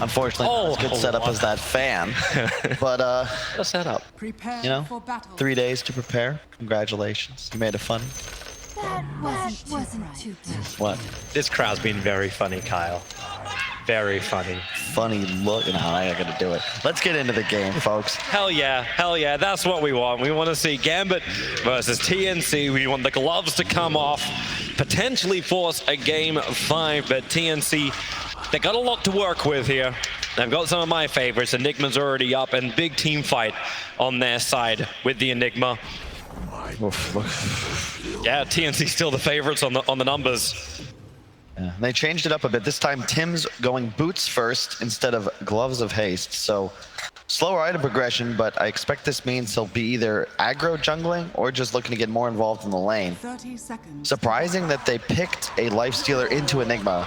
Unfortunately, not as good setup as that fan. But a setup. You know, 3 days to prepare. Congratulations. You made it funny. That wasn't too bad. What? This crowd's been very funny, Kyle. Very funny. Funny look. No, I ain't gonna do it. Let's get into the game, folks. Hell yeah, that's what we want. We want to see Gambit versus TNC. We want the gloves to come off, potentially force a game 5, but TNC, they got a lot to work with here. They've got some of my favorites. Enigma's already up, and big team fight on their side with the Enigma. Yeah, TNC still the favorites on the numbers. Yeah, they changed it up a bit. This time, Tim's going boots first instead of gloves of haste. So slower item progression, but I expect this means he'll be either aggro jungling or just looking to get more involved in the lane. 30 seconds. Surprising that they picked a lifestealer into Enigma.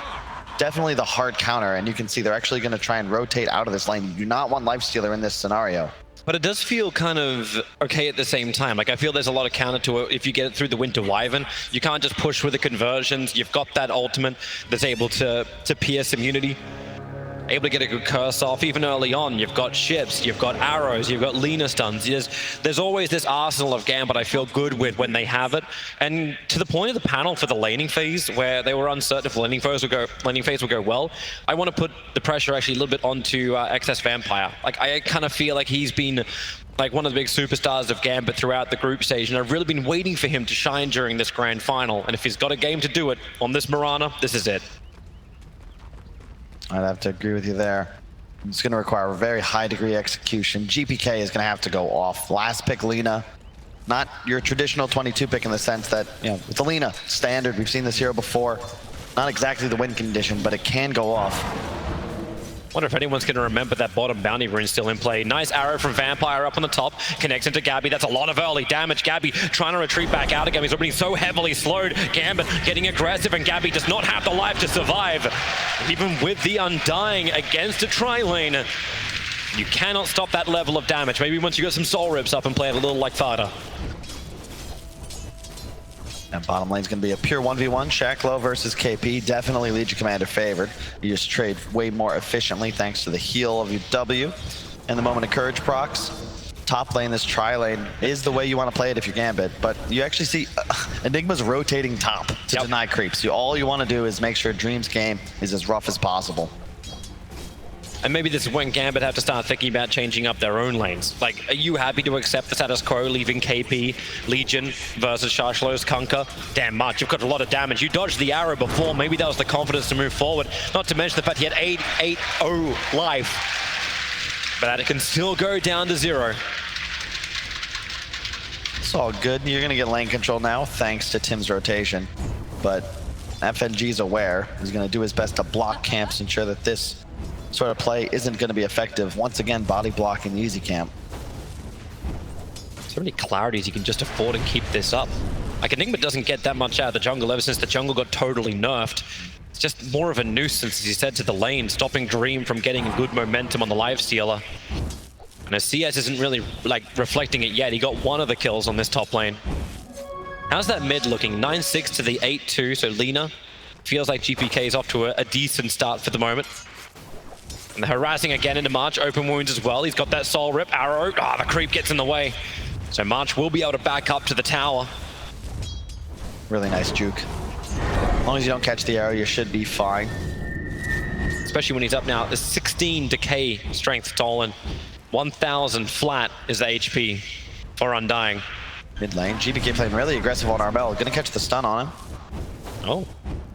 Definitely the hard counter, and you can see they're actually going to try and rotate out of this lane. You do not want lifestealer in this scenario. But it does feel kind of okay at the same time. Like, I feel there's a lot of counter to it. If you get it through the Winter Wyvern, you can't just push with the conversions. You've got that ultimate that's able to pierce immunity, able to get a good curse off. Even early on, you've got ships, you've got arrows, you've got Lina stuns. There's always this arsenal of Gambit I feel good with when they have it. And to the point of the panel for the laning phase, where they were uncertain if laning phase will go well, I want to put the pressure actually a little bit onto XS Vampire. Like, I kind of feel like he's been like one of the big superstars of Gambit throughout the group stage, and I've really been waiting for him to shine during this grand final. And if he's got a game to do it on this Mirana, this is it. I'd have to agree with you there. It's going to require a very high degree of execution. GPK is going to have to go off. Last pick, Lina. Not your traditional 22 pick in the sense that, you know, it's a Lina standard. We've seen this hero before. Not exactly the win condition, but it can go off. Wonder if anyone's going to remember that bottom bounty rune still in play. Nice arrow from Vampire up on the top. Connects into Gabby. That's a lot of early damage. Gabby trying to retreat back out again. He's already so heavily slowed. Gambit getting aggressive, and Gabby does not have the life to survive. Even with the Undying against a tri-lane, you cannot stop that level of damage. Maybe once you got some soul rips up and play it a little like Fada. And bottom lane's going to be a pure 1v1. Shacklow versus KP. Definitely Legion Commander favored. You just trade way more efficiently thanks to the heal of your W and the Moment of Courage procs. Top lane, this tri-lane, is the way you want to play it if you're Gambit. But you actually see Enigma's rotating top to deny creeps. All you want to do is make sure Dream's game is as rough as possible. And maybe this is when Gambit have to start thinking about changing up their own lanes. Like, are you happy to accept the status quo, leaving KP, Legion versus Sharslow's Kunkka? Damn much, you've got a lot of damage. You dodged the arrow before, maybe that was the confidence to move forward. Not to mention the fact he had 8-0 life. But that can still go down to 0. It's all good. You're going to get lane control now, thanks to Tim's rotation. But FNG's aware. He's going to do his best to block camps, ensure that this sort of play isn't going to be effective. Once again, body blocking the easy camp. So many clarities you can just afford and keep this up. Like, Enigma doesn't get that much out of the jungle ever since the jungle got totally nerfed. It's just more of a nuisance, as he said, to the lane, stopping Dream from getting good momentum on the lifestealer. And as CS isn't really like reflecting it yet, he got one of the kills on this top lane. How's that mid looking? 9-6 to the 8-2, so Lina feels like GPK is off to a decent start for the moment. And they're harassing again into March, open wounds as well. He's got that soul rip, arrow. The creep gets in the way. So March will be able to back up to the tower. Really nice juke. As long as you don't catch the arrow, you should be fine. Especially when he's up now. There's 16 decay strength stolen. 1,000 flat is the HP for Undying. Mid lane, GPK playing really aggressive on Armel. Gonna catch the stun on him. Oh.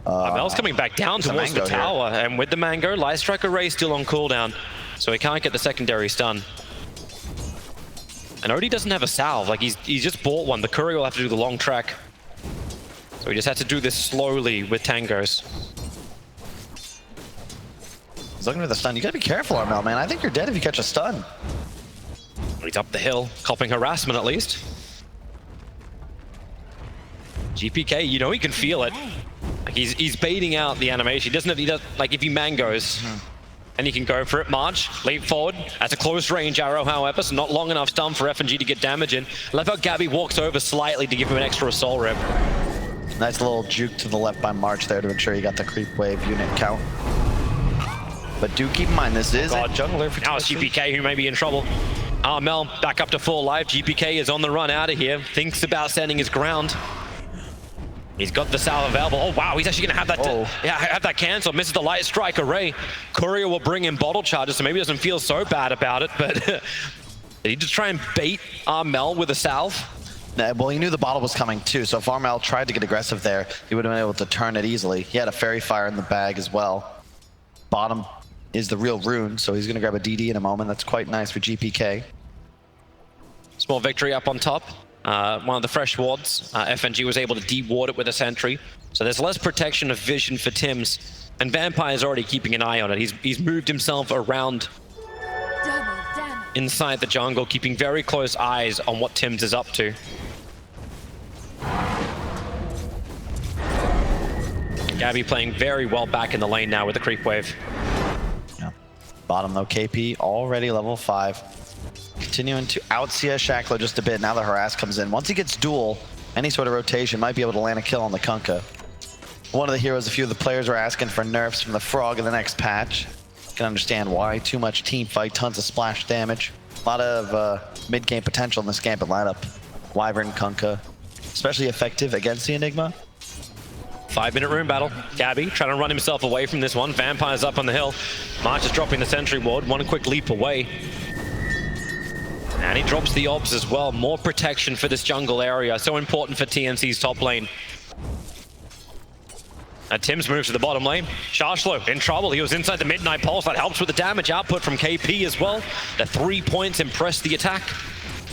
Armel's coming back down towards the tower, and with the Mango, Light Strike Array still on cooldown, so he can't get the secondary stun. And Odie doesn't have a salve, like he's just bought one. The courier will have to do the long trek. So he just had to do this slowly with tangos. He's looking for the stun. You gotta be careful, Armel, man. I think you're dead if you catch a stun. He's up the hill, copping harassment at least. GPK, you know he can feel it. Like he's baiting out the animation. He does like if he mangoes, and he can go for it. March, leap forward. That's a close range arrow, however, so not long enough stun for FNG to get damage in. I love how Gabby walks over slightly to give him an extra soul rip. Nice little juke to the left by March there to ensure you got the creep wave unit count. But do keep in mind, this is a jungler for now it's TNC. gpk who may be in trouble. Armel back up to 4 life. gpk is on the run out of here. Thinks about standing his ground. He's got the salve available. Oh wow, he's actually gonna have that have that cancel. Misses the light strike array. Courier will bring in bottle charges, so maybe doesn't feel so bad about it, but did he just try and bait Armel with a salve? Well, he knew the bottle was coming too, so if Armel tried to get aggressive there, he would have been able to turn it easily. He had a fairy fire in the bag as well. Bottom is the real rune, so he's gonna grab a DD in a moment. That's quite nice for gpk. Small victory up on top. One of the fresh wards, FNG was able to de-ward it with a sentry. So there's less protection of vision for Tims. And Vampire is already keeping an eye on it. He's moved himself around inside the jungle, keeping very close eyes on what Tims is up to. Gabby playing very well back in the lane now with the creep wave. Yeah. Bottom though, KP already level 5. Continuing to out-CS Shackler just a bit now that Harass comes in. Once he gets duel, any sort of rotation might be able to land a kill on the Kunkka. One of the heroes, a few of the players are asking for nerfs from the Frog in the next patch. Can understand why. Too much team fight, tons of splash damage. A lot of mid-game potential in this Gambit lineup. Wyvern, Kunkka, especially effective against the Enigma. 5-minute rune battle. Gabby trying to run himself away from this one. Vampire's up on the hill. March is dropping the sentry ward. One quick leap away. And he drops the obs as well. More protection for this jungle area. So important for TNC's top lane. Tims moves to the bottom lane. Sharshlo in trouble. He was inside the Midnight Pulse. That helps with the damage output from KP as well. The 3 points impressed the attack.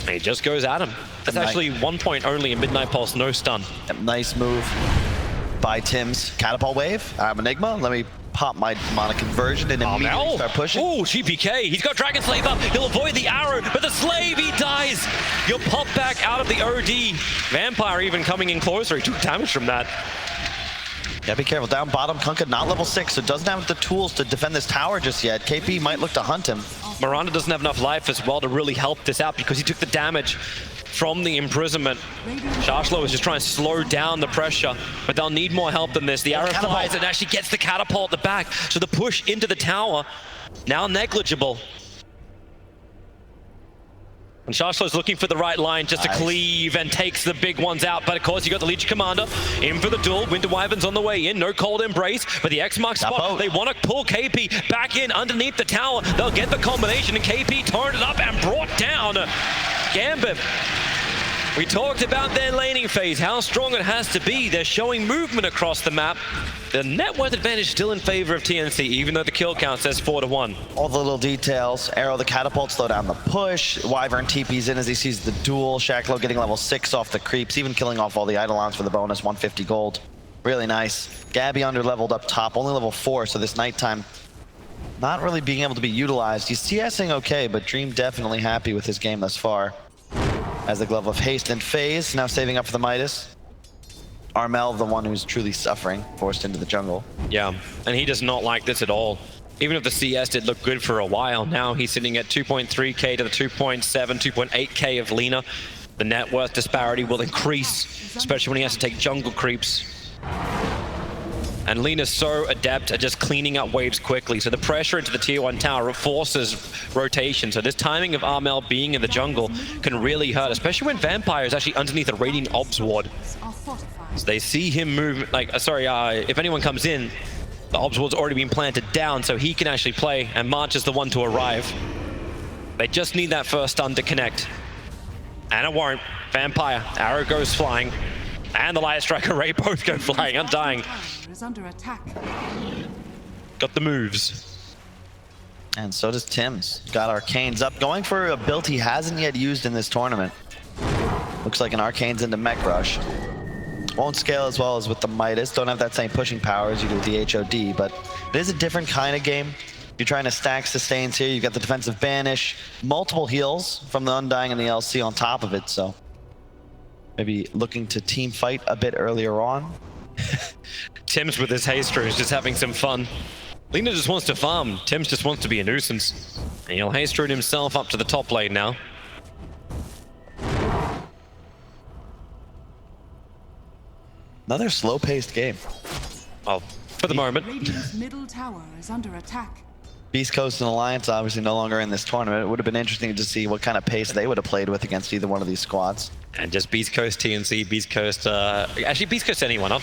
And he just goes at him. That's actually 1 point only in Midnight Pulse. No stun. Nice move by Tims. Catapult wave. Enigma. Let me pop my mana conversion and immediately start pushing. Oh, gpk. He's got Dragon Slave up. He'll avoid the arrow, but the Slave, he dies. You'll pop back out of the OD. Vampire even coming in closer. He took damage from that. Yeah, be careful. Down bottom, Kunkka not level 6, so doesn't have the tools to defend this tower just yet. KP might look to hunt him. Miranda doesn't have enough life as well to really help this out because he took the damage from the imprisonment. Sharshlo is just trying to slow down the pressure, but they'll need more help than this. The arrow flies and actually gets the catapult at the back, so the push into the tower, now negligible. And Sharshlo's looking for the right line just to cleave and takes the big ones out. But of course, you got the Legion Commander in for the duel. Winter Wyvern's on the way in. No cold embrace, but the X marks spot. They want to pull KP back in underneath the tower. They'll get the combination, and KP turned it up and brought down Gambit. We talked about their laning phase, how strong it has to be. They're showing movement across the map. The net worth advantage still in favor of TNC, even though the kill count says 4-1. All the little details. Arrow the catapult, slow down the push. Wyvern TP's in as he sees the duel. Shacklo getting level 6 off the creeps, even killing off all the Eidolons for the bonus, 150 gold. Really nice. Gabby under leveled up top, only level 4, so this nighttime not really being able to be utilized. He's CSing okay, but Dream definitely happy with his game thus far. As the Glove of Haste and Phase, now saving up for the Midas. Armel, the one who's truly suffering, forced into the jungle. Yeah, and he does not like this at all. Even if the CS did look good for a while, now he's sitting at 2.3k to the 2.7, 2.8k of Lina. The net worth disparity will increase, especially when he has to take jungle creeps. And Lina's so adept at just cleaning up waves quickly, so the pressure into the tier 1 tower forces rotation. So this timing of Armel being in the jungle can really hurt, especially when Vampire is actually underneath a Radiant Obs ward. So they see him move, if anyone comes in, the Obs ward's already been planted down, so he can actually play, and March is the one to arrive. They just need that first stun to connect. And it won't. Vampire, arrow goes flying, and the Light Strike Array both go flying, undying. Under attack. Got the moves. And so does Tims. Got Arcanes up, going for a build he hasn't yet used in this tournament. Looks like an Arcanes into Mech Rush. Won't scale as well as with the Midas. Don't have that same pushing power as you do with the HOD, but it is a different kind of game. You're trying to stack sustains here. You've got the defensive banish, multiple heals from the Undying and the LC on top of it, so maybe looking to team fight a bit earlier on. Tims with his haste rune is just having some fun. Lina just wants to farm. Tims just wants to be a nuisance. And he'll haste rune himself up to the top lane now. Another slow-paced game. Well, for the moment. Radiant's middle tower is under attack. Beast Coast and Alliance obviously no longer in this tournament. It would have been interesting to see what kind of pace they would have played with against either one of these squads. And just Beast Coast TNC, Beast Coast, actually Beast Coast anyone, I'll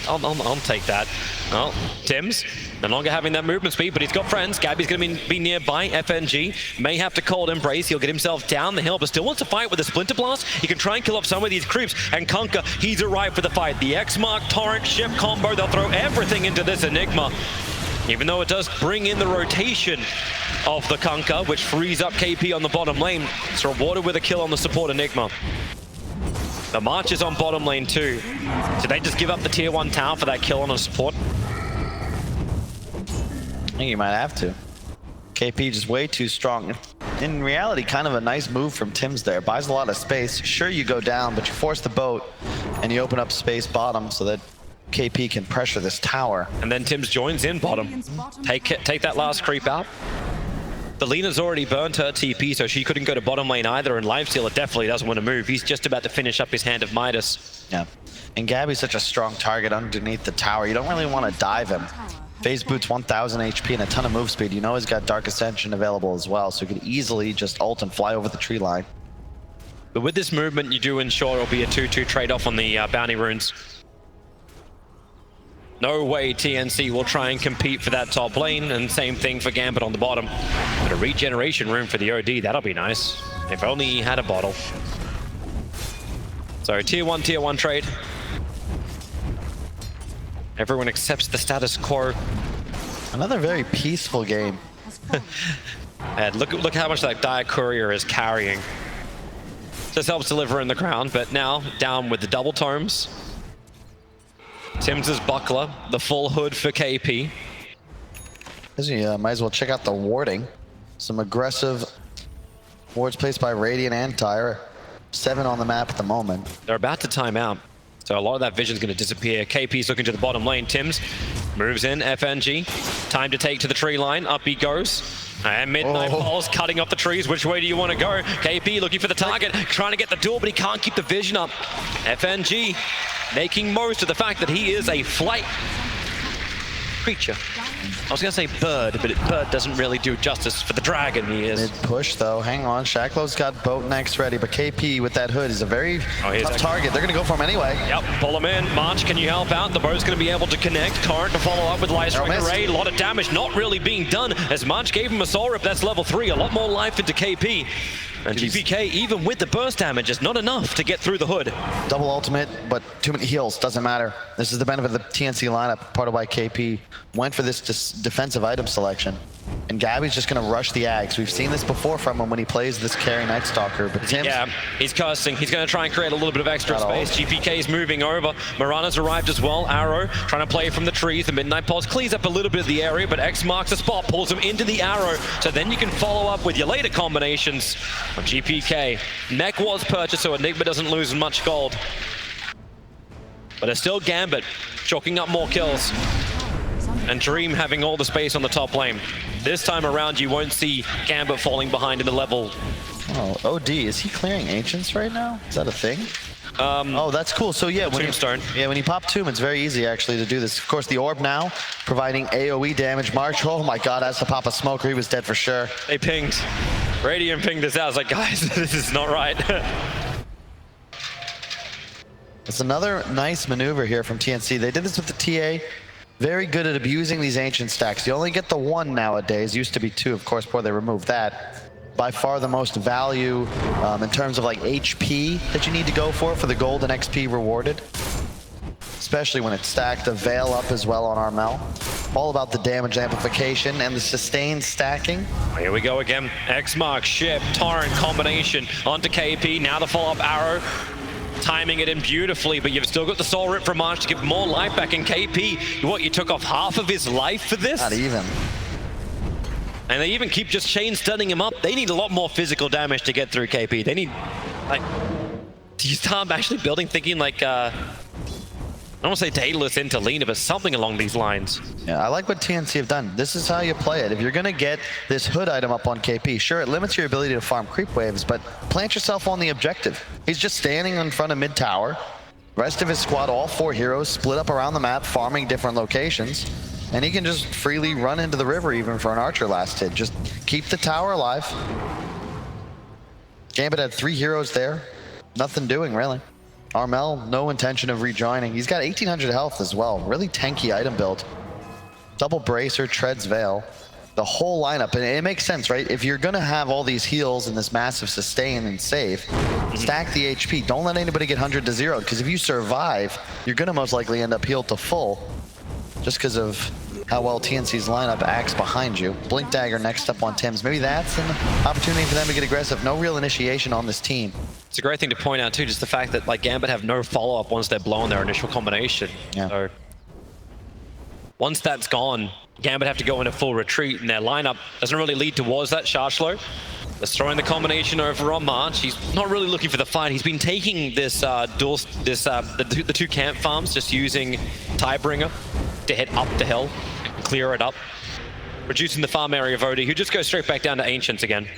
take that. Well, Tim's no longer having that movement speed, but he's got friends. Gabby's going to be nearby. FNG may have to cold embrace. He'll get himself down the hill, but still wants to fight with a Splinter Blast. He can try and kill off some of these creeps, and Kunkka, he's arrived for the fight. The X-Mark Torrent ship combo, they'll throw everything into this Enigma. Even though it does bring in the rotation of the Kunkka, which frees up KP on the bottom lane. It's rewarded with a kill on the support Enigma. The March is on bottom lane too. Did they just give up the tier 1 tower for that kill on a support? I think you might have to. KP just way too strong. In reality, kind of a nice move from Tim's there. Buys a lot of space. Sure, you go down, but you force the boat and you open up space bottom so that KP can pressure this tower. And then Tim's joins in bottom. Take that last creep out. The Lina's already burnt her TP, so she couldn't go to bottom lane either, and Lifestealer definitely doesn't want to move. He's just about to finish up his Hand of Midas. Yeah, and Gabby's such a strong target underneath the tower. You don't really want to dive him. Phase Boot's 1000 HP and a ton of move speed. You know he's got Dark Ascension available as well, so he could easily just ult and fly over the tree line. But with this movement, you do ensure it'll be a 2-2 trade-off on the bounty runes. No way TNC will try and compete for that top lane, and same thing for Gambit on the bottom. But a regeneration room for the OD, that'll be nice. If only he had a bottle. So tier 1 trade. Everyone accepts the status quo. Another very peaceful game. And look how much that Dire Courier is carrying. Just helps deliver in the ground, but now down with the double tomes. Tim's buckler, the full hood for KP. Might as well check out the warding. Some aggressive wards placed by Radiant and Tyre. 7 on the map at the moment. They're about to time out, so a lot of that vision's going to disappear. KP's looking to the bottom lane. Tim's moves in, FNG. Time to take to the tree line. Up he goes. And Midnight Pulse cutting up the trees. Which way do you want to go? KP looking for the target, trying to get the duel, but he can't keep the vision up. FNG making most of the fact that he is a flight creature. I was going to say bird, but bird doesn't really do justice for the dragon he is. Mid push though, hang on. Shacklow's got boat next ready, but KP with that hood is a very tough target. They're going to go for him anyway. Yep, pull him in. March, can you help out? The boat's going to be able to connect. Torrent to follow up with Light Strike Array. A lot of damage not really being done as March gave him a soul rip. That's level 3. A lot more life into KP. And gpk, even with the burst damage, is not enough to get through the hood. Double ultimate, but too many heals, doesn't matter. This is the benefit of the TNC lineup, part of why KP went for this defensive item selection. And Gabby's just going to rush the Ags. We've seen this before from him when he plays this carry Night Stalker, but Tim's... Yeah, he's cursing. He's going to try and create a little bit of extra space. GPK's moving over. Mirana's arrived as well. Arrow trying to play from the trees. The Midnight Pulse clears up a little bit of the area, but X marks the spot, pulls him into the Arrow, so then you can follow up with your later combinations of GPK. Mech was purchased, so Enigma doesn't lose much gold. But it's still Gambit, chalking up more kills. And Dream having all the space on the top lane. This time around, you won't see Gambit falling behind in the level. Oh, OD, is he clearing Ancients right now? Is that a thing? Oh, that's cool. So yeah, Tombstone. When you pop Tomb, it's very easy actually to do this. Of course, the orb now providing AoE damage. March, oh my god, has to pop a smoker. He was dead for sure. They pinged. Radiant pinged this out. I was like, guys, this is not right. It's another nice maneuver here from TNC. They did this with the TA. Very good at abusing these ancient stacks. You only get the 1 nowadays. Used to be 2, of course, before they removed that. By far the most value in terms of like HP that you need to go for the gold and XP rewarded. Especially when it's stacked. The Veil up as well on Armel. All about the damage amplification and the sustained stacking. Here we go again. X-Mark, Ship, Torrent combination onto KP. Now the follow-up Arrow. Timing it in beautifully, but you've still got the soul rip from March to give more life back. In KP, what, you took off half of his life for this? Not even. And they even keep just chain stunning him up. They need a lot more physical damage to get through KP. They need, like, do you start actually building, thinking like, I don't want to say Daedalus into Lina, but something along these lines. Yeah, I like what TNC have done. This is how you play it. If you're going to get this hood item up on KP, sure, it limits your ability to farm creep waves, but plant yourself on the objective. He's just standing in front of mid tower. Rest of his squad, all 4 heroes, split up around the map, farming different locations. And he can just freely run into the river even for an archer last hit. Just keep the tower alive. Gambit had 3 heroes there. Nothing doing, really. Armel, no intention of rejoining. He's got 1800 health as well. Really tanky item build. Double Bracer, Treads Veil. The whole lineup, and it makes sense, right? If you're gonna have all these heals and this massive sustain and save, stack the HP. Don't let anybody get 100 to 0, because if you survive, you're gonna most likely end up healed to full, just because of how well TNC's lineup acts behind you. Blink Dagger next up on Tim's. Maybe that's an opportunity for them to get aggressive. No real initiation on this team. It's a great thing to point out too, just the fact that like Gambit have no follow-up once they're blown their initial combination. Yeah. So once that's gone, Gambit have to go into full retreat, and their lineup doesn't really lead towards that. Sharchlo is throwing the combination over on March. He's not really looking for the fight. He's been taking this the 2 camp farms, just using Tidebringer to hit up the hill and clear it up, reducing the farm area of Odie, who just goes straight back down to Ancients again.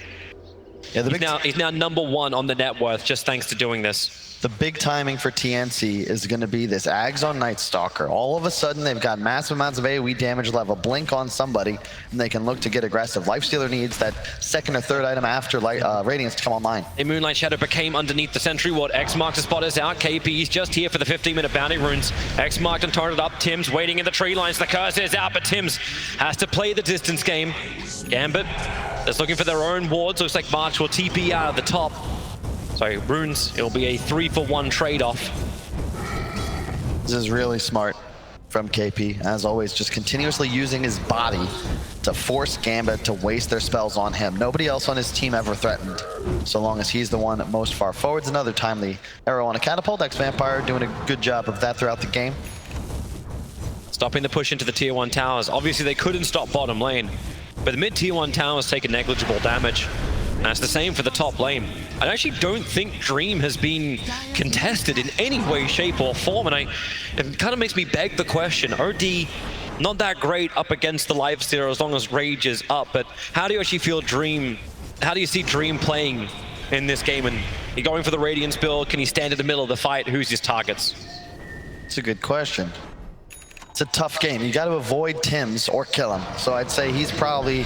Yeah, he's now number 1 on the net worth just thanks to doing this. The big timing for TNC is going to be this Ags on Night Stalker. All of a sudden, they've got massive amounts of AoE damage level. Blink on somebody, and they can look to get aggressive. Lifestealer needs that 2nd or 3rd item after Radiance to come online. A Moonlight Shadow became underneath the Sentry Ward. X marks the spot is out. KP's just here for the 15-minute bounty runes. X marked and targeted up. Tim's waiting in the tree lines. The curse is out, but Tim's has to play the distance game. Gambit is looking for their own wards. Looks like March will TP out of the top. So runes, it'll be a 3-for-1 trade-off. This is really smart from KP, as always, just continuously using his body to force Gambit to waste their spells on him. Nobody else on his team ever threatened, so long as he's the one most far forwards. Another timely arrow on a catapult. X-Vampire doing a good job of that throughout the game. Stopping the push into the tier 1 towers. Obviously they couldn't stop bottom lane, but the mid tier 1 towers take a negligible damage. And that's the same for the top lane. I actually don't think Dream has been contested in any way, shape, or form, and it kind of makes me beg the question. OD, not that great up against the Lifestealer as long as Rage is up, but how do you actually feel Dream, how do you see Dream playing in this game? And he going for the Radiance build? Can he stand in the middle of the fight? Who's his targets? It's a good question. It's a tough game. You got to avoid Tim's or kill him. So I'd say he's probably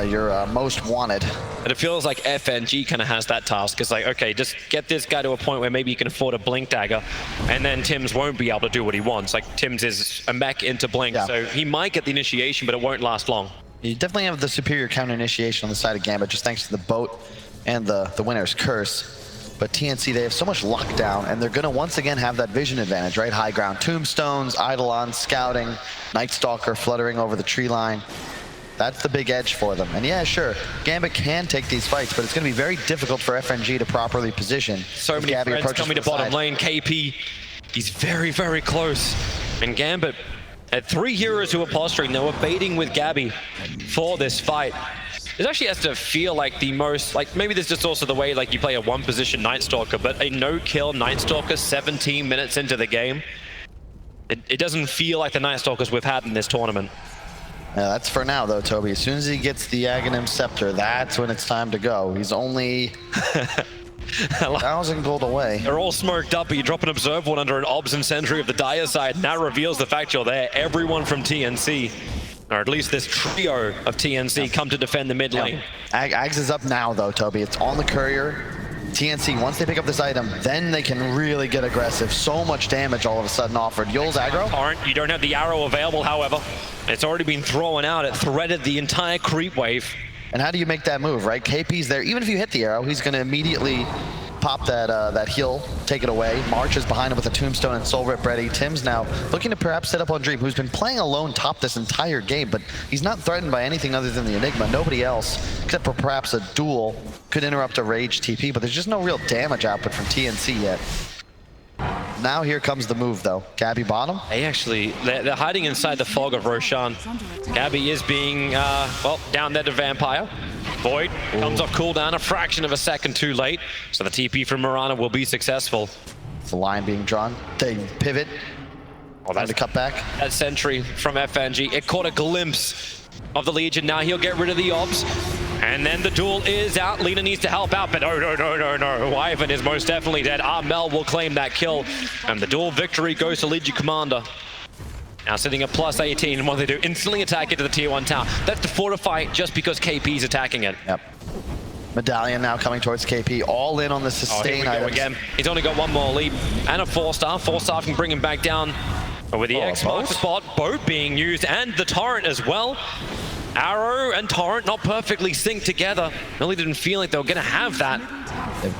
your most wanted. And it feels like FNG kind of has that task. It's like, okay, just get this guy to a point where maybe you can afford a Blink Dagger, and then Tim's won't be able to do what he wants. Like, Tim's is a mech into Blink, so he might get the initiation, but it won't last long. You definitely have the superior counter initiation on the side of Gambit, just thanks to the boat and the Winner's Curse. But TNC, they have so much lockdown, and they're going to once again have that vision advantage, right? High ground tombstones, Eidolon, scouting, Night Stalker fluttering over the tree line. That's the big edge for them. And yeah, sure, Gambit can take these fights, but it's going to be very difficult for FNG to properly position. So many friends coming to bottom lane. KP, he's very, very close. And Gambit had 3 heroes who were posturing. They were baiting with Gabby for this fight. It actually has to feel like the most, like maybe this is just also the way like you play a 1-position Night Stalker, but a no-kill Night Stalker 17 minutes into the game. It doesn't feel like the Night Stalkers we've had in this tournament. Yeah, that's for now, though, Toby. As soon as he gets the Aghanim Scepter, that's when it's time to go. He's only 1,000 gold away. They're all smoked up, but you drop an Observe one under an Obs and Sentry of the Dire side, and that reveals the fact you're there. Everyone from TNC, or at least this trio of TNC, come to defend the mid lane. Ags is up now, though, Toby. It's on the courier. TNC, once they pick up this item, then they can really get aggressive. So much damage all of a sudden offered. Yul's aggro? You don't have the arrow available, however. It's already been thrown out. It threaded the entire creep wave. And how do you make that move, right? KP's there. Even if you hit the arrow, he's going to immediately pop that heal, take it away. March is behind him with a Tombstone and Soul Rip ready. Tim's now looking to perhaps set up on Dream, who's been playing alone top this entire game, but he's not threatened by anything other than the Enigma. Nobody else, except for perhaps a duel, could interrupt a Rage TP, but there's just no real damage output from TNC yet. Now here comes the move, though. Gabby bottom. They're hiding inside the fog of Roshan. Gabby is being, well, down there to Vampire. Void comes off cooldown a fraction of a second too late, so the TP from Mirana will be successful. The line being drawn. They pivot. Oh, that's the cutback. That Sentry from FNG. It caught a glimpse of the Legion. Now he'll get rid of the Obs. And then the duel is out. Lina needs to help out, but no. Ivan is most definitely dead. Armel will claim that kill. And the duel victory goes to Legion Commander. Now sitting at plus 18, and what they do, instantly attack into the tier 1 tower. That's to fortify just because KP's attacking it. Yep. Medallion now coming towards KP, all in on the sustain items. Again. He's only got one more lead and a 4-star. 4-star can bring him back down. But with the X marks the spot, boat being used, and the torrent as well. Arrow and torrent not perfectly synced together. Really didn't feel like they were going to have that.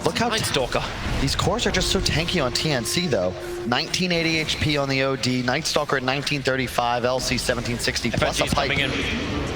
Look how Night Stalker. These cores are just so tanky on TNC though. 1980 HP on the OD, Night Stalker at 1935, LC 1760 plus a FNG's coming in.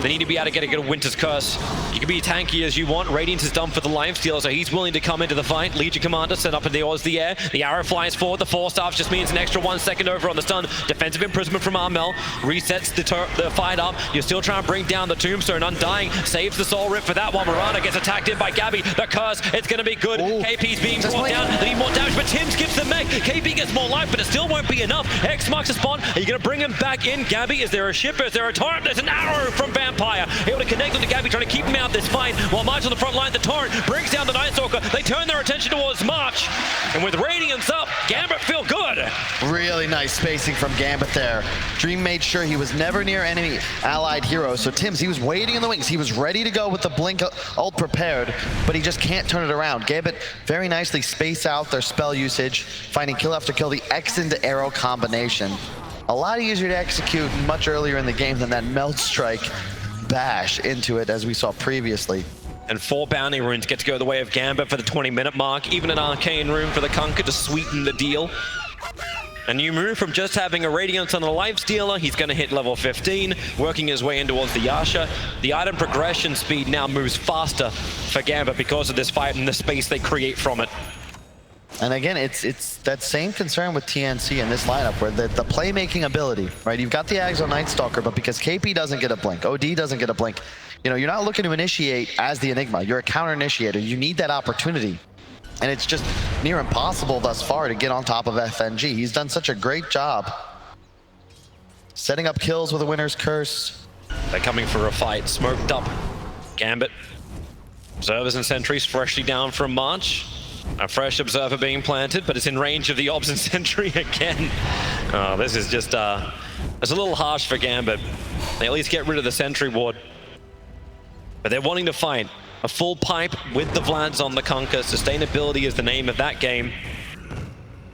They need to be able to get a good Winter's Curse. You can be tanky as you want. Radiance is done for the lifesteal, so he's willing to come into the fight. Legion Commander set up in the air. The arrow flies forward. The 4-staff just means an extra 1 second over on the stun. Defensive imprisonment from Armel resets the fight up. You're still trying to bring down the Tombstone. Undying saves the Soul Rip for that one. Marana gets attacked in by Gabby. The Curse, it's going to be good. Ooh. KP's being brought down. They need more damage, but Tim skips the mech. KP gets more life, but it still won't be enough. X marks the spawn. Are you going to bring him back in? Gabby, is there a ship? Is there a torrent? There's an arrow from Vampire. Able to connect onto Gabby, trying to keep him out this fight. While March on the front line, the torrent brings down the Night Stalker. They turn their attention towards March. And with Radiance up, Gambit feel good. Really nice spacing from Gambit there. Dream made sure he was never near enemy allied heroes. So Tim's, he was waiting in the wings. He was ready to go with the blink ult prepared, but he just can't turn it around. Gambit very nicely space out their spell usage, finding kill after kill, the X into arrow combination. A lot easier to execute much earlier in the game than that Melt Strike bash into it as we saw previously. And 4 bounty runes get to go the way of Gambit for the 20-minute mark. Even an arcane rune for the Kunkka to sweeten the deal. A new move from just having a Radiance on a lifestealer. He's going to hit level 15, working his way in towards the Yasha. The item progression speed now moves faster for Gambit because of this fight and the space they create from it. And again, it's that same concern with TNC in this lineup where the playmaking ability, right? You've got the Ags on Night Stalker, but because KP doesn't get a blink, OD doesn't get a blink, you know, you're not looking to initiate as the Enigma. You're a counter initiator. You need that opportunity. And it's just near impossible thus far to get on top of FNG. He's done such a great job setting up kills with a Winter's Curse. They're coming for a fight. Smoked up. Gambit. Observers and sentries freshly down from March. A fresh observer being planted, but it's in range of the obs and sentry again. Oh, this is just, it's a little harsh for Gambit. They at least get rid of the sentry ward. But they're wanting to fight. A full pipe with the Vlads on the Kunkka. Sustainability is the name of that game.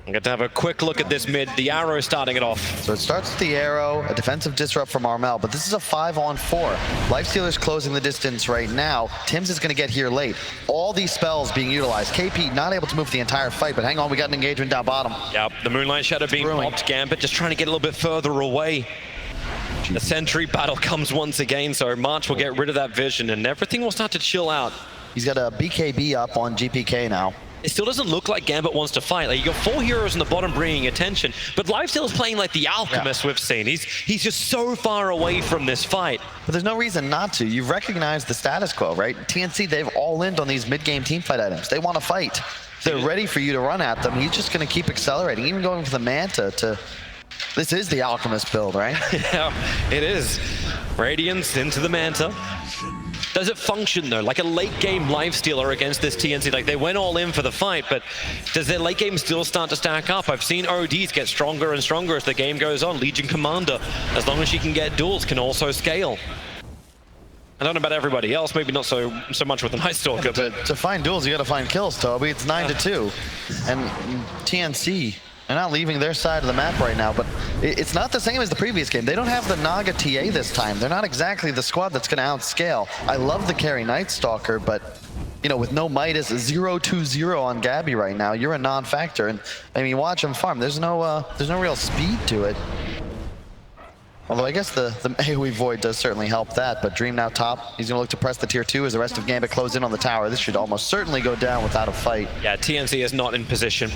I'm going to have a quick look at this mid. The arrow starting it off. So it starts with the arrow, a defensive disrupt from Armel, but this is a 5-on-4. Lifestealer's closing the distance right now. Tim's is going to get here late. All these spells being utilized. KP not able to move the entire fight, but hang on, we got an engagement down bottom. Yep, the Moonlight Shadow being popped. Gambit just trying to get a little bit further away. The sentry battle comes once again, so March will get rid of that vision and everything will start to chill out. He's got a BKB up on GPK now. It still doesn't look like Gambit wants to fight. Like, you got 4 heroes on the bottom bringing attention, but Lifesteal is playing like the Alchemist we've seen. He's just so far away from this fight. But there's no reason not to. You've recognized the status quo, right? TNC, they've all in on these mid-game teamfight items. They want to fight. They're ready for you to run at them. He's just going to keep accelerating, even going for the Manta to... This is the Alchemist build, right? Yeah, it is. Radiance into the Manta. Does it function though, like a late game lifestealer against this TNC? Like, they went all in for the fight, but does their late game still start to stack up? I've seen ODs get stronger and stronger as the game goes on. Legion Commander, as long as she can get duels, can also scale. I don't know about everybody else, maybe not so much with the Night Stalker, but... To find duels, you gotta find kills, Toby. It's 9-2. And TNC, they're not leaving their side of the map right now, but it's not the same as the previous game. They don't have the Naga TA this time. They're not exactly the squad that's gonna outscale. I love the carry Night Stalker, but you know, with no Midas, 0-2-0 on Gabby right now, you're a non-factor. And I mean, watch him farm. There's no real speed to it. Although I guess the AoE Void does certainly help that, but Dream now top. He's gonna look to press the tier 2 as the rest of Gambit close in on the tower. This should almost certainly go down without a fight. Yeah, TNC is not in position.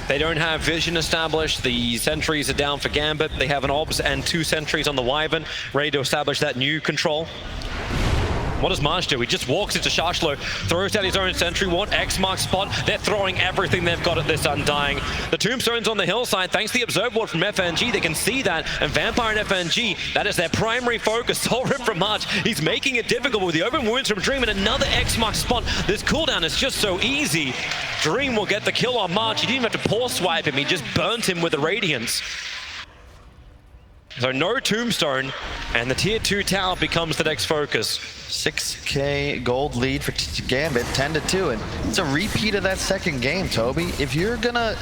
They don't have vision established. The sentries are down for Gambit. They have an obs and 2 sentries on the Wyvern, ready to establish that new control. What does March do? He just walks into Shashlo, throws down his own sentry ward, X marks spot. They're throwing everything they've got at this Undying. The Tombstone's on the hillside. Thanks to the Observe ward from FNG, they can see that. And Vampire and FNG, that is their primary focus. Soul Rip from March. He's making it difficult with the open wounds from Dream and another X marks spot. This cooldown is just so easy. Dream will get the kill on March. He didn't even have to pause swipe him. He just burnt him with the Radiance. So no tombstone, and the tier 2 tower becomes the next focus. 6k gold lead for Gambit, 10-2, and it's a repeat of that second game, Toby. If you're gonna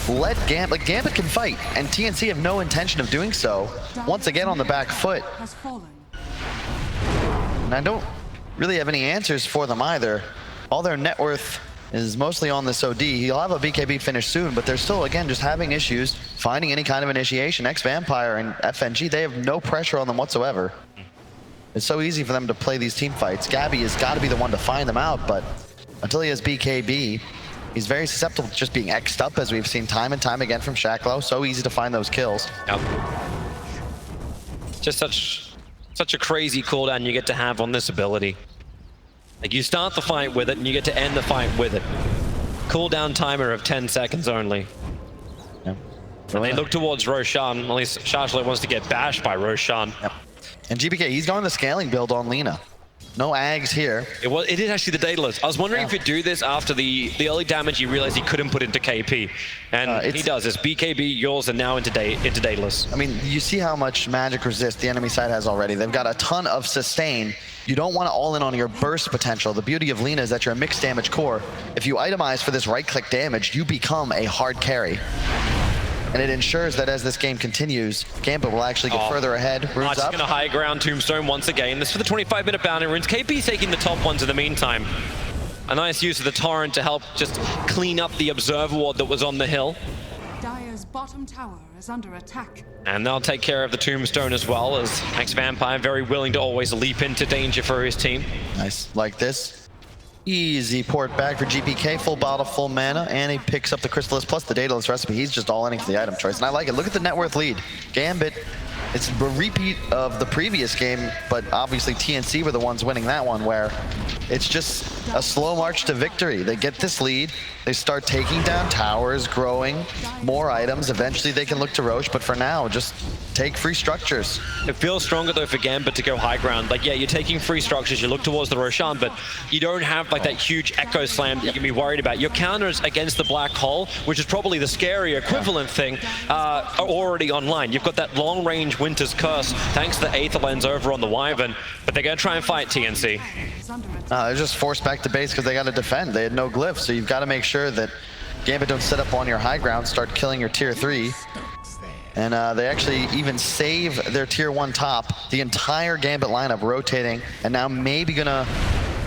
let Gambit can fight, and TNC have no intention of doing so, once again on the back foot. Has fallen. And I don't really have any answers for them either. All their net worth is mostly on this OD. He'll have a BKB finish soon, but they're still, again, just having issues finding any kind of initiation. Ex-Vampire and FNG, they have no pressure on them whatsoever. It's so easy for them to play these team fights. Gabby has got to be the one to find them out, but until he has BKB, he's very susceptible to just being X'd up, as we've seen time and time again from Shacklow. So easy to find those kills. Yep. Just such a crazy cooldown you get to have on this ability. Like, you start the fight with it, and you get to end the fight with it. Cooldown timer of 10 seconds only. Yep. And they look towards Roshan. At least Shashlet wants to get bashed by Roshan. Yep. And gpk, he's going the scaling build on Lina. No Ags here. It is actually the Daedalus. I was wondering if he'd do this after the early damage he realized he couldn't put into KP. And he does. It's BKB, yours, and now into Daedalus. I mean, you see how much magic resist the enemy side has already. They've got a ton of sustain. You don't want to all in on your burst potential. The beauty of Lina is that you're a mixed damage core. If you itemize for this right-click damage, you become a hard carry. And it ensures that as this game continues, Gambit will actually get further ahead. Runes Just up. going to high ground Tombstone once again. This for the 25-minute bounty runes. KP's taking the top ones in the meantime. A nice use of the Torrent to help just clean up the Observer Ward that was on the hill. Dire's bottom tower is under attack. And they'll take care of the Tombstone as well, as Ex-Vampire very willing to always leap into danger for his team. Nice, like this. Easy port back for gpk, full bottle, full mana, and he picks up the Chrysalis plus the Daedalus recipe. He's just all in for the item choice, and I like it. Look at the net worth lead. Gambit, it's a repeat of the previous game, but obviously TNC were the ones winning that one, where it's just a slow march to victory. They get this lead, they start taking down towers, growing more items. Eventually they can look to Roche, but for now, just take free structures. It feels stronger though for Gambit to go high ground. Like, yeah, you're taking free structures, you look towards the Roshan, but you don't have like that huge echo slam that you can be worried about. Your counters against the black hole, which is probably the scary equivalent thing, are already online. You've got that long range Winter's Curse, thanks to the Aether Lens over on the Wyvern, but they're gonna try and fight TNC. They're just forced back to base because they got to defend. They had no glyphs, so you've got to make sure that Gambit don't set up on your high ground, start killing your tier 3. And they actually even save their tier 1 top. The entire Gambit lineup rotating, and now maybe gonna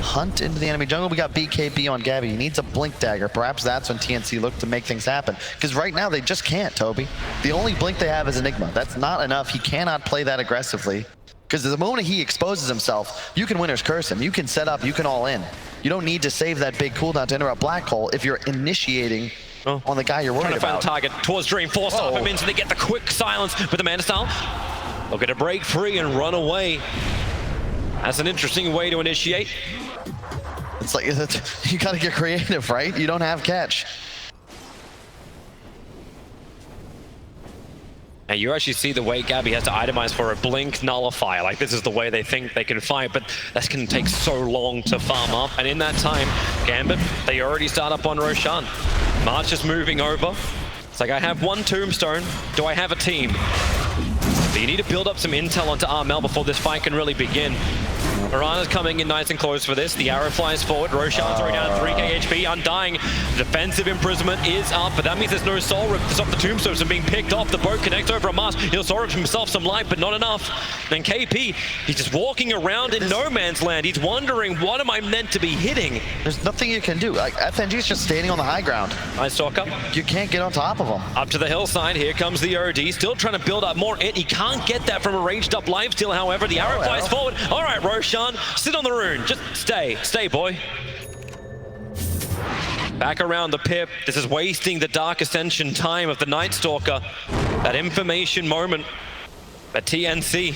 hunt into the enemy jungle. We got BKB on Gabby. He needs a Blink Dagger. Perhaps that's when TNC look to make things happen. Because right now they just can't, Toby. The only Blink they have is Enigma. That's not enough. He cannot play that aggressively. Because the moment he exposes himself, you can Winter's Curse him. You can set up, you can all in. You don't need to save that big cooldown to interrupt Black Hole if you're initiating on the guy you're worried about. Trying to find the target towards Dream, force off him in so they get the quick silence with the Mana Style. Looking to break free and run away. That's an interesting way to initiate. It's like, you gotta get creative, right? You don't have catch. And you actually see the way Gabby has to itemize for a Blink Nullifier. Like, this is the way they think they can fight, but that's going to take so long to farm up. And in that time, Gambit, they already start up on Roshan. March is moving over. It's like, I have one Tombstone. Do I have a team? But you need to build up some intel onto Armel before this fight can really begin. Mirana's coming in nice and close for this. The arrow flies forward. Roshan's already down 3k HP. Undying. Defensive imprisonment is up, but that means there's no soul rip to stop the tombstones from being picked off. The boat connects over a mast. He'll soul rip himself some life, but not enough. And KP, he's just walking around in no man's land. He's wondering, what am I meant to be hitting? There's nothing you can do. Like, FNG's just standing on the high ground. Nice talk up. You can't get on top of him. Up to the hillside. Here comes the OD. Still trying to build up more. He can't get that from a ranged up lifesteal, however. The arrow flies forward. All right, Roshan. Sit on the rune. Just stay. Stay, boy. Back around the pip. This is wasting the Dark Ascension time of the Night Stalker. That information moment. But TNC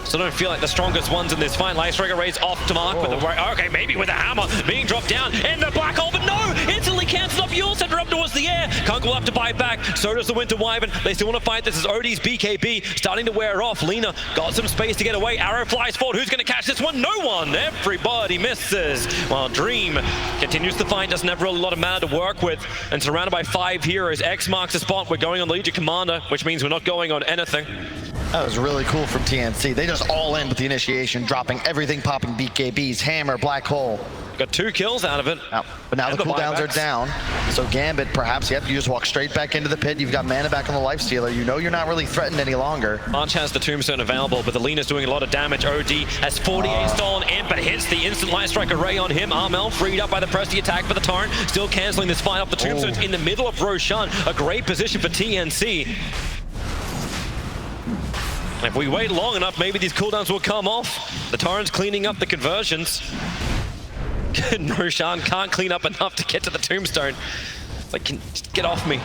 still don't feel like the strongest ones in this fight. Lightstriker raised off to mark with a... Okay, maybe with a hammer. Being dropped down in the black hole, but no! Instantly cancels off Yule, send her up towards the air. Kunk will have to bite back. So does the Winter Wyvern. They still want to fight. This is OD's BKB starting to wear off. Lina got some space to get away. Arrow flies forward. Who's going to catch this one? No one! Everybody misses. While Dream continues to fight. Doesn't have really a lot of mana to work with. And surrounded by 5 heroes. X marks the spot. We're going on Legion Commander, which means we're not going on anything. That was really cool from TNC. They just all in with the initiation, dropping everything, popping BKBs, hammer, black hole. Got 2 kills out of it. But now the cooldowns are down. So Gambit, perhaps, yep, you just walk straight back into the pit. You've got mana back on the Lifestealer. You know you're not really threatened any longer. Arch has the Tombstone available, but the Lina's doing a lot of damage. OD has 48 stolen in, but hits the instant Light Strike array on him. Armel freed up by the Presti attack for the Torrent, still canceling this fight off. The Tombstone's in the middle of Roshan. A great position for TNC. And if we wait long enough, maybe these cooldowns will come off. The Torrent's cleaning up the conversions. Roshan can't clean up enough to get to the Tombstone. It's like, just get off me.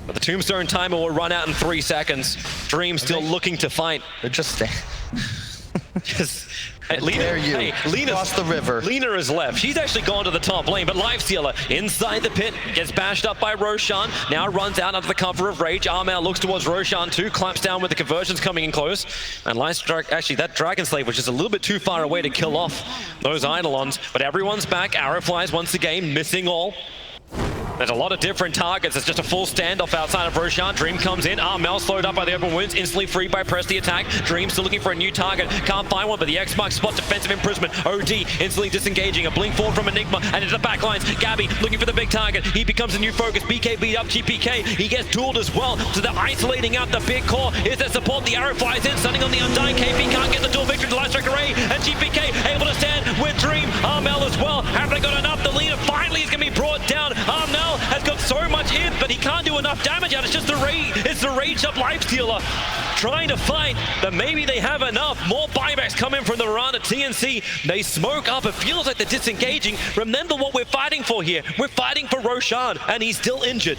But the Tombstone timer will run out in 3 seconds. Dream still looking to fight. They're just Hey, Lina, across the river. Lina is left. She's actually gone to the top lane, but Lifestealer inside the pit gets bashed up by Roshan. Now runs out under the cover of Rage. Armel looks towards Roshan too, clamps down with the conversions coming in close. And Light Strike, actually that Dragon Slave was just a little bit too far away to kill off those Eidolons. But everyone's back. Arrow flies once again, missing all. There's a lot of different targets. It's just a full standoff outside of Roshan. Dream comes in. Armel slowed up by the open wounds. Instantly freed by Presti attack. Dream still looking for a new target. Can't find one, but the X marks spot defensive imprisonment. OD instantly disengaging. A blink forward from Enigma and into the back lines. Gabby looking for the big target. He becomes a new focus. BK beat up gpk. He gets dueled as well. So they're isolating out the big core. Is there support? The arrow flies in, stunning on the Undying. KP can't get the duel victory. The Light Strike array. And gpk able to stand with Dream. Armel as well. Have they got enough? The leader finally is going to be brought down. Armel has got so much in, but he can't do enough damage out. It's just the rage. It's the rage up Lifestealer trying to fight, but maybe they have enough. More buybacks coming from the Miranda TNC. They smoke up. It feels like they're disengaging. Remember what we're fighting for here. We're fighting for Roshan, and he's still injured.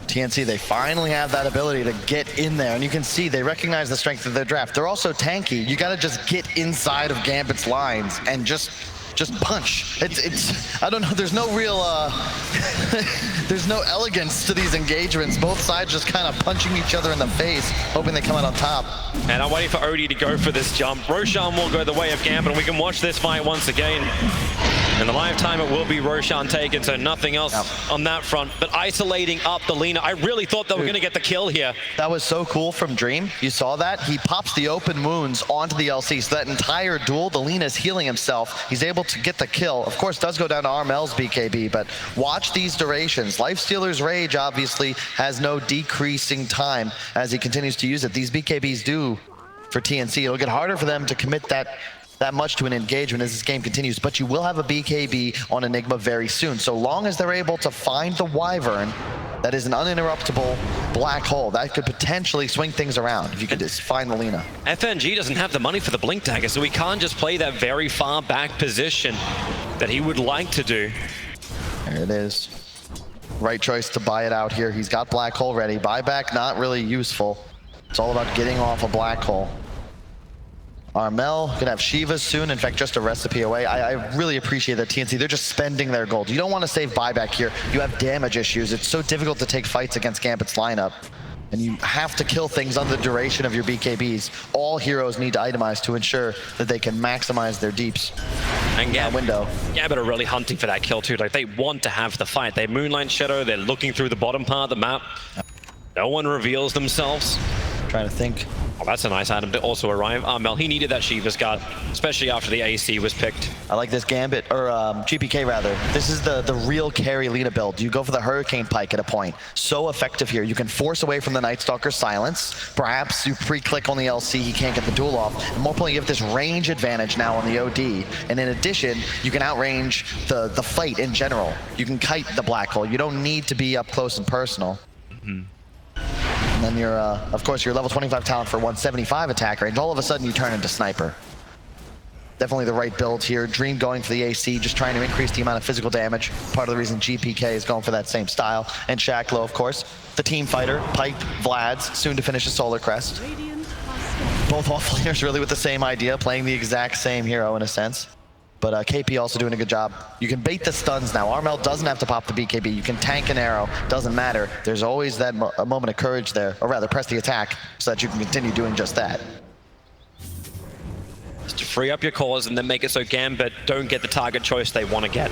TNC, they finally have that ability to get in there, and you can see they recognize the strength of their draft. They're also tanky. You got to just get inside of Gambit's lines and just punch. It's I don't know, there's no real there's no elegance to these engagements. Both sides just kind of punching each other in the face, hoping they come out on top. And I'm waiting for Odie to go for this jump. Roshan will go the way of Gambit, and we can watch this fight once again. In the lifetime, it will be Roshan taken, so nothing else on that front. But isolating up the Lina, I really thought they were going to get the kill here. That was so cool from Dream. You saw that? He pops the open wounds onto the LC, so that entire duel, the Lina's healing himself. He's able to get the kill. Of course, does go down to Armel's BKB, but watch these durations. Lifestealer's Rage obviously has no decreasing time as he continues to use it. These BKBs do for TNC. It'll get harder for them to commit that much to an engagement as this game continues, but you will have a BKB on Enigma very soon. So long as they're able to find the Wyvern, that is an uninterruptible black hole. That could potentially swing things around if you could just find the Lina. FNG doesn't have the money for the Blink Dagger, so he can't just play that very far back position that he would like to do. There it is. Right choice to buy it out here. He's got black hole ready. Buyback not really useful. It's all about getting off a black hole. Armel could have Shiva soon. In fact, just a recipe away. I really appreciate that TNC. They're just spending their gold. You don't want to save buyback here. You have damage issues. It's so difficult to take fights against Gambit's lineup. And you have to kill things on the duration of your BKBs. All heroes need to itemize to ensure that they can maximize their deeps. And Gambit are really hunting for that kill too. Like, they want to have the fight. They Moonlight Shadow. They're looking through the bottom part of the map. No one reveals themselves. Trying to think. Oh, that's a nice item to also arrive. Armel, he needed that Shiva's Guard, especially after the AC was picked. I like this Gambit, or GPK rather. This is the real carry Lina build. You go for the Hurricane Pike at a point. So effective here. You can force away from the Night Stalker's silence. Perhaps you pre-click on the LC, he can't get the duel off. And more importantly, you have this range advantage now on the OD. And in addition, you can outrange the fight in general. You can kite the black hole. You don't need to be up close and personal. And then you're, of course, your level 25 talent for 175 attack range. All of a sudden, you turn into Sniper. Definitely the right build here. Dream going for the AC, just trying to increase the amount of physical damage. Part of the reason GPK is going for that same style. And Shacklow, of course, the team fighter. Pipe, Vlad's, soon to finish a Solar Crest. Both offlaners really with the same idea, playing the exact same hero in a sense. But KP also doing a good job. You can bait the stuns now. Armel doesn't have to pop the BKB. You can tank an arrow. Doesn't matter. There's always that a moment of courage there. Or rather, press the attack so that you can continue doing just that. Just to free up your cores and then make it so Gambit don't get the target choice they want to get.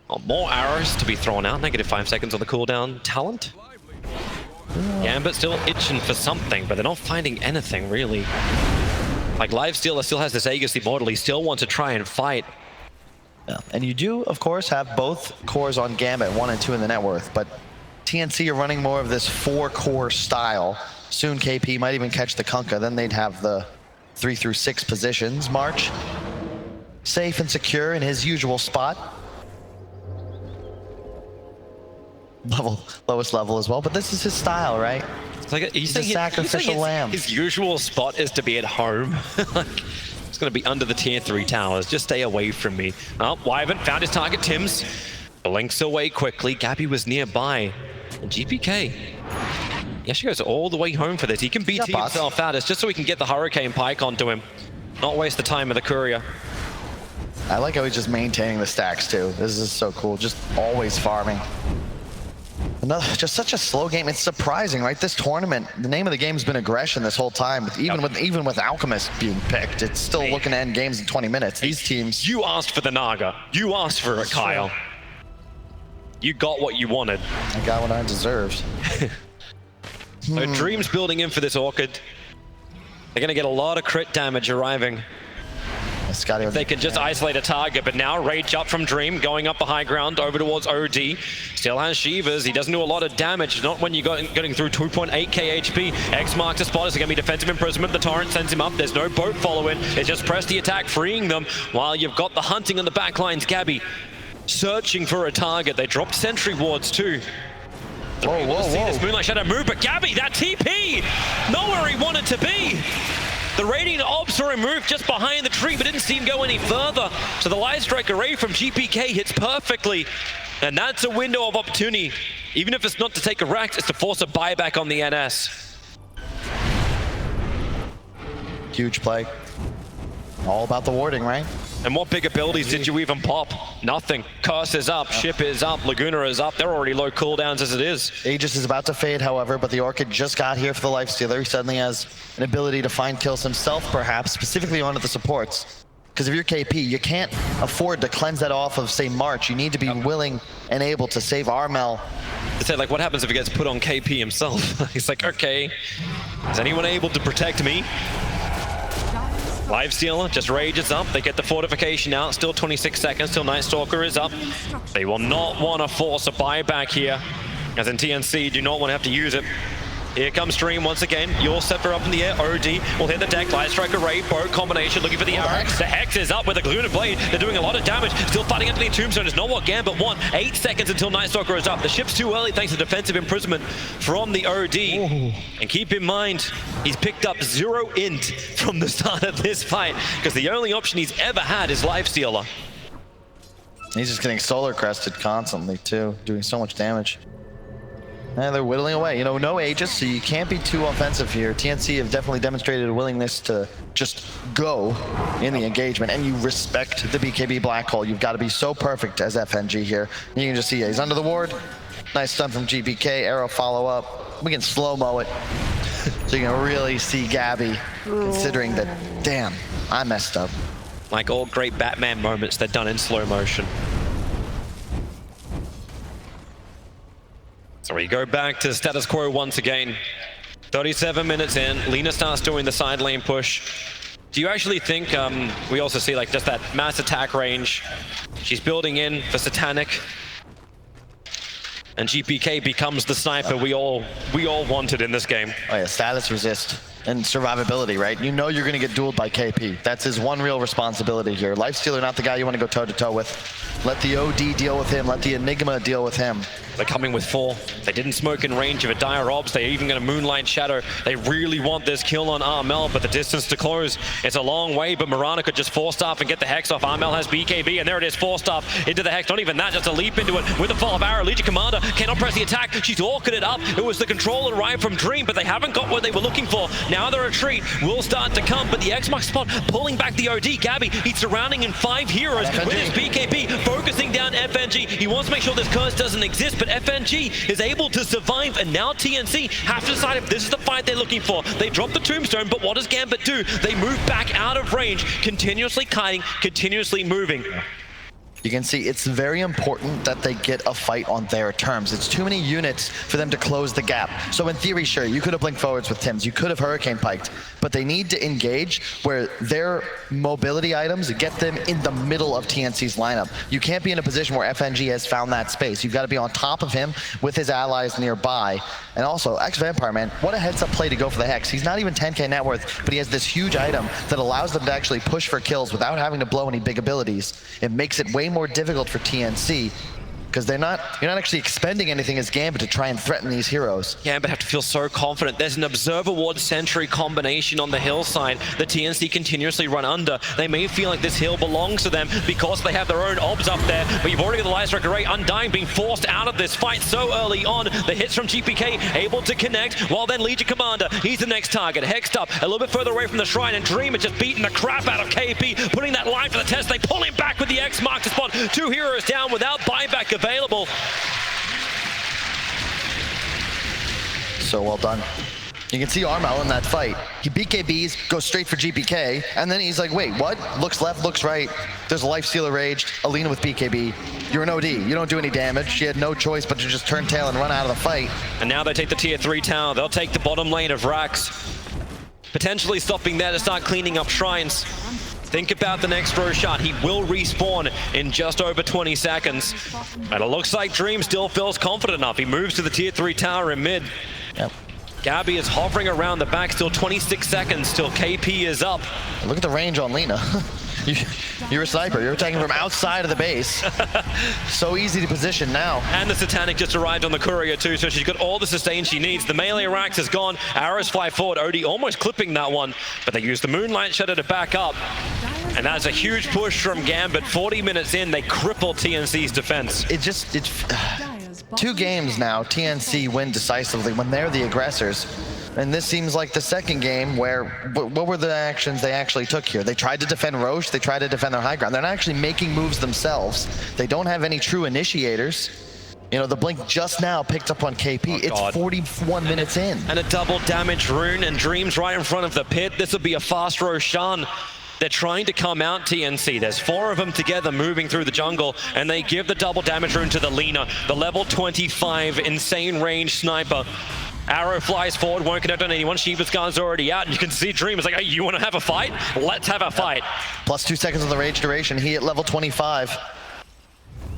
Oh, more arrows to be thrown out. -5 seconds on the cooldown. Talent. Gambit still itching for something, but they're not finding anything, really. Like, Lifestealer still has this Aegis Immortal. He still wants to try and fight. Yeah. And you do, of course, have both cores on Gambit, 1 and 2 in the net worth, but TNC are running more of this 4-core style. Soon KP might even catch the Kunkka, then they'd have the 3 through 6 positions. March, safe and secure in his usual spot. Lowest level as well, but this is his style, right? It's like he's a sacrificial lamb. His usual spot is to be at home. Like, it's going to be under the tier 3 towers. Just stay away from me. Oh, Wyvern found his target, Tims. Blinks away quickly. Gabby was nearby. And GPK, he actually goes all the way home for this. He can BT himself out. It's just so he can get the Hurricane Pike onto him. Not waste the time of the Courier. I like how he's just maintaining the stacks too. This is so cool. Just always farming. Just such a slow game. It's surprising, right? This tournament, the name of the game has been aggression this whole time. Even with Alchemist being picked, it's still looking to end games in 20 minutes. These teams. You asked for the Naga. You asked for it, Kyle. You got what you wanted. I got what I deserved. So Dream's building in for this Orchid. They're going to get a lot of crit damage arriving. If they can just isolate a target, but now Rage up from Dream, going up the high ground over towards OD. Still has Shivas. He doesn't do a lot of damage, not when you're getting through 2.8k HP. X marks a spot. It's going to be defensive imprisonment. The Torrent sends him up. There's no boat following. It's just press the attack, freeing them, while you've got the hunting on the back lines. Gabby searching for a target. They dropped sentry wards too. Whoa. See this Moonlight Shadow move, but Gabby, that TP! Not where he wanted to be! The Radiant Orbs were removed just behind the tree, but didn't seem to go any further. So the Light Strike array from GPK hits perfectly. And that's a window of opportunity. Even if it's not to take a rack, it's to force a buyback on the NS. Huge play. All about the warding, right? And what big abilities did you even pop? Nothing. Curse is up, Ship is up, Laguna is up. They're already low cooldowns as it is. Aegis is about to fade, however, but the Orchid just got here for the Lifestealer. He suddenly has an ability to find kills himself, perhaps, specifically onto the supports. Because if you're KP, you can't afford to cleanse that off of, say, March. You need to be willing and able to save Armel. I said, like, what happens if he gets put on KP himself? He's like, okay, is anyone able to protect me? Lifestealer just rages up. They get the fortification out. Still 26 seconds till Night Stalker is up. They will not want to force a buyback here, as in TNC do not want to have to use it. Here comes Dream once again. You're set for up in the air. OD will hit the deck. Light Strike array, boat combination, looking for the arrow. The Hex is up with a Luna Blade. They're doing a lot of damage. Still fighting Anthony Tombstone. It's not what Gambit want. 8 seconds until Night Stalker is up. The ship's too early thanks to defensive imprisonment from the OD. Ooh. And keep in mind, he's picked up 0 int from the start of this fight, because the only option he's ever had is Lifestealer. He's just getting solar crested constantly too, doing so much damage. And they're whittling away. You know, no Aegis, so you can't be too offensive here. TNC have definitely demonstrated a willingness to just go in the engagement, and you respect the BKB Black Hole. You've got to be so perfect as FNG here. You can just see he's under the ward. Nice stun from GPK, arrow follow-up. We can slow-mo it. So you can really see Gabby considering that, damn, I messed up. Like all great Batman moments, they're done in slow motion. So we go back to status quo once again. 37 minutes in, Lina starts doing the side lane push. Do you actually think, we also see like just that mass attack range. She's building in for Satanic. And GPK becomes the sniper we all wanted in this game. Oh yeah, status resist and survivability, right? You know you're gonna get dueled by KP. That's his one real responsibility here. Lifestealer, not the guy you want to go toe-to-toe with. Let the OD deal with him, let the Enigma deal with him. They're coming with 4. They didn't smoke in range of a Dire Obs. They're even going to Moonlight Shadow. They really want this kill on Armel, but the distance to close, it's a long way, but Mirana could just force staff and get the Hex off. Armel has BKB, and there it is, force staff into the Hex. Not even that, just a leap into it with a fall of arrow. Legion Commander cannot press the attack. She's orchid it up. It was the control arrived from Dream, but they haven't got what they were looking for. Now the retreat will start to come, but the X-Mark spot pulling back the OD. Gabby, he's surrounding in 5 heroes with his BKB, focusing down FNG. He wants to make sure this curse doesn't exist, but FNG is able to survive, and now TNC have to decide if this is the fight they're looking for. They drop the tombstone, but what does Gambit do? They move back out of range, continuously kiting, continuously moving. You can see it's very important that they get a fight on their terms. It's too many units for them to close the gap. So in theory, sure, you could have blinked forwards with Tims, you could have hurricane piked, but they need to engage where their mobility items get them in the middle of TNC's lineup. You can't be in a position where FNG has found that space. You've got to be on top of him with his allies nearby. And also, X-Vampire, man, what a heads-up play to go for the Hex. He's not even 10k net worth, but he has this huge item that allows them to actually push for kills without having to blow any big abilities. It makes it way more difficult for TNC because you're not actually expending anything as Gambit to try and threaten these heroes. Gambit have to feel so confident. There's an Observer Ward Sentry combination on the hillside that TNC continuously run under. They may feel like this hill belongs to them because they have their own obs up there, but you've already got the Light Striker Ray Undying being forced out of this fight so early on. The hits from gpk able to connect, while then Legion Commander, he's the next target. Hexed up a little bit further away from the shrine, and Dream is just beating the crap out of KP, putting that line for the test. They pull him back with the X mark to spot. 2 heroes down without buyback available. So well done. You can see Armel in that fight. He BKBs, goes straight for GPK, and then he's like, wait, what? Looks left, looks right. There's a Life Stealer raged, Alina with BKB. You're an OD, you don't do any damage. She had no choice but to just turn tail and run out of the fight. And now they take the tier 3 tower. They'll take the bottom lane of Rax, potentially stopping there to start cleaning up shrines. Think about the next Roshan. He will respawn in just over 20 seconds. And it looks like Dream still feels confident enough. He moves to the tier 3 tower in mid. Yep. Gabby is hovering around the back, still 26 seconds till KP is up. Look at the range on Lina. You're a sniper. You're attacking from outside of the base. So easy to position now. And the Satanic just arrived on the courier too, so she's got all the sustain she needs. The melee Rax is gone. Arrows fly forward. Odie almost clipping that one, but they use the Moonlight Shadow to back up. And that's a huge push from Gambit. 40 minutes in, they cripple TNC's defense. It's 2 games now, TNC win decisively when they're the aggressors. And this seems like the second game where, what were the actions they actually took here? They tried to defend Roche, they tried to defend their high ground. They're not actually making moves themselves. They don't have any true initiators. You know, the blink just now picked up on KP. It's 41 minutes in. And a double damage rune, and Dream's right in front of the pit. This will be a fast Roshan. They're trying to come out TNC. There's 4 of them together moving through the jungle, and they give the double damage rune to the Lina, the level 25 insane range sniper. Arrow flies forward, won't connect on anyone. Shiva's gun's already out, and you can see Dream is like, hey, you want to have a fight? Let's have a fight. Plus 2 seconds on the rage duration. He at level 25.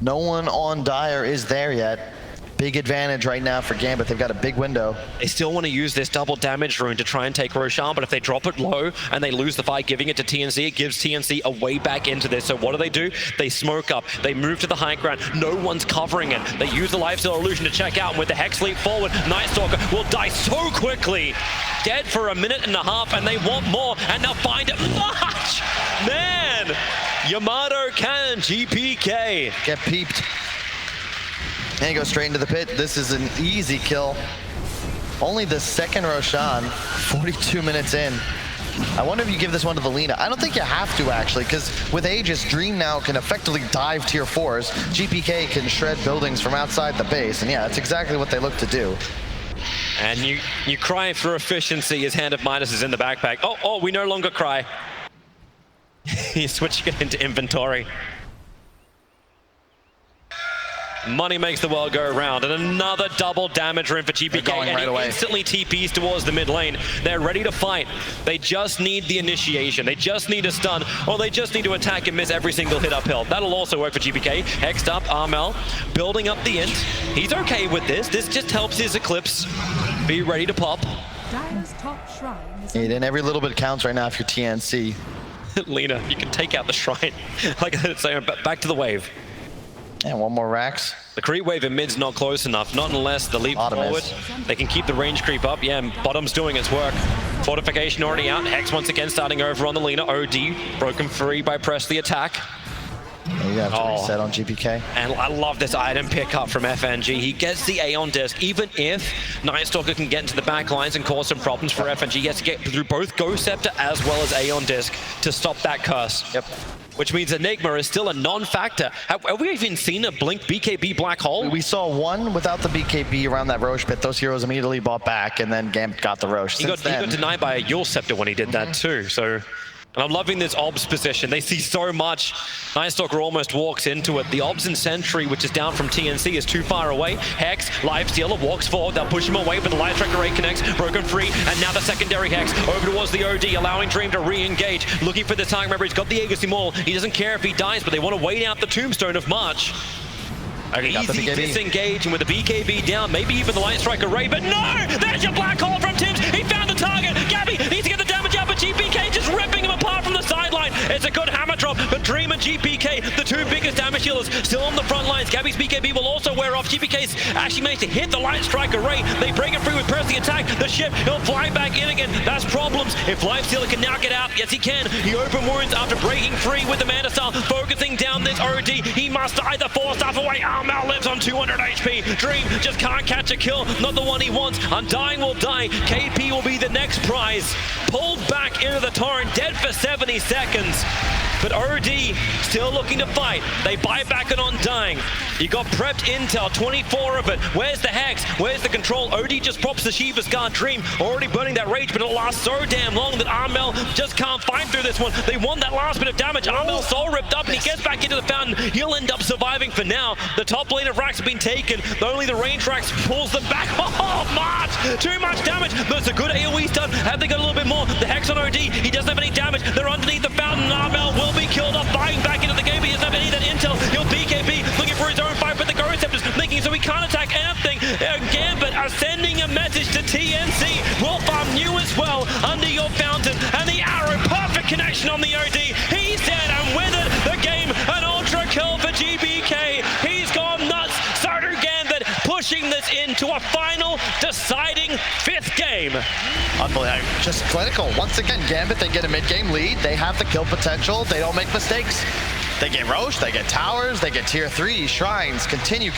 No one on Dire is there yet. Big advantage right now for Gambit. They've got a big window. They still want to use this double damage rune to try and take Roshan, but if they drop it low and they lose the fight, giving it to TNC, it gives TNC a way back into this. So what do? They smoke up. They move to the high ground. No one's covering it. They use the Lifesteal Illusion to check out, and with the Hex leap forward, Night Stalker will die so quickly. Dead for a minute and a half, and they want more, and they'll find it much. Man, Yamato can GPK. Get peeped. And he goes straight into the pit. This is an easy kill. Only the second Roshan, 42 minutes in. I wonder if you give this one to the Lina. I don't think you have to, actually, because with Aegis, Dream now can effectively dive tier 4s. GPK can shred buildings from outside the base, and yeah, that's exactly what they look to do. And you cry for efficiency as Hand of Midas is in the backpack. Oh, we no longer cry. He's switching it into inventory. Money makes the world go round, and another double damage rune for GPK, and right away. Instantly TPs towards the mid lane. They're ready to fight. They just need the initiation. They just need a stun, or they just need to attack and miss every single hit uphill. That'll also work for GPK. Hexed up, Armel, building up the int. He's okay with this. This just helps his Eclipse be ready to pop. Dire's top shrine is And every little bit counts right now if you're TNC. Lina, you can take out the shrine. Like I said, back to the wave. And one more Rax. The creep wave in mid's not close enough, not unless the leap Bottom forward. is. They can keep the range creep up. Yeah, and bottom's doing its work. Fortification already out. Hex once again starting over on the Lina. OD broken free by press the attack. You have to reset on GPK. And I love this item pickup from FNG. He gets the Aeon Disc. Even if Night Stalker can get into the back lines and cause some problems for FNG, he has to get through both Ghost Scepter as well as Aeon Disc to stop that curse. Yep. Which means Enigma is still a non-factor. Have we even seen a Blink BKB Black Hole? We saw one without the BKB around that Roche pit. Those heroes immediately bought back, and then Gambit got the Roche. He got denied by a Yule Scepter when he did that too, so And I'm loving this Obs position. They see so much. Night Stalker almost walks into it. The Obs and Sentry, which is down from TNC, is too far away. Hex, Live Stealer walks forward. They'll push him away, but the Light Striker Ray connects. Broken free, and now the secondary Hex over towards the OD, allowing Dream to re-engage. Looking for the target. Remember, he's got the Aegis Immortal. He doesn't care if he dies, but they want to wait out the Tombstone of March. Easy disengage, and with the BKB down, maybe even the Light Striker Ray, but no! There's your black hole from Tims! He found the target! Gabby needs to get the damage out, but gpk just ripping him apart from the sideline. It's a good hammer drop, but Dream and gpk, the two biggest damage dealers, still on the front lines. Gabby's BKB will also wear off. gpk's actually managed to hit the Light Striker Ray. They break it free with pressing attack. The ship, he'll fly back in again. That's problems. If Live Stealer can now get out, yes he can. He open wounds after breaking free with the Mana Style, focusing down this OD. He must either force stuff away. Armel lives on 200 HP. Dream just can't catch a kill. Not the one he wants. Undying will die. KP will be the next prize. Pulled back into the torrent, dead for 70 seconds. But OD still looking to fight. They buy back an Undying. You got prepped intel, 24 of it. Where's the Hex? Where's the control? OD just props the Shiva's Guard. Dream already burning that rage, but it'll last so damn long that Armel just can't fight through this one. They want that last bit of damage. Armel's soul ripped up, and he gets back into the fountain. He'll end up surviving for now. The top lane of racks have been taken. Only the range racks pulls them back. Oh, March! Too much damage. But it's a good AoE stun. Have they got a little bit more? The Hex on OD. He doesn't have any damage. They're underneath the fountain. Armel will be killed off, buying back into the game. He doesn't have any of that intel. He'll BKB, looking for his own fight, but the Ghost Scepter's thinking so he can't attack anything. Gambit are sending a message to TNC. We'll farm you as well under your fountain. And the arrow, perfect connection on the OD. He's dead, and with it, the game, an ultra kill for gpk. He's gone nuts. So do Gambit, pushing this into a final deciding 5th game. Unbelievable. Just clinical. Once again, Gambit, they get a mid-game lead. They have the kill potential. They don't make mistakes. They get Roche, they get towers, they get tier 3 shrines. Continue.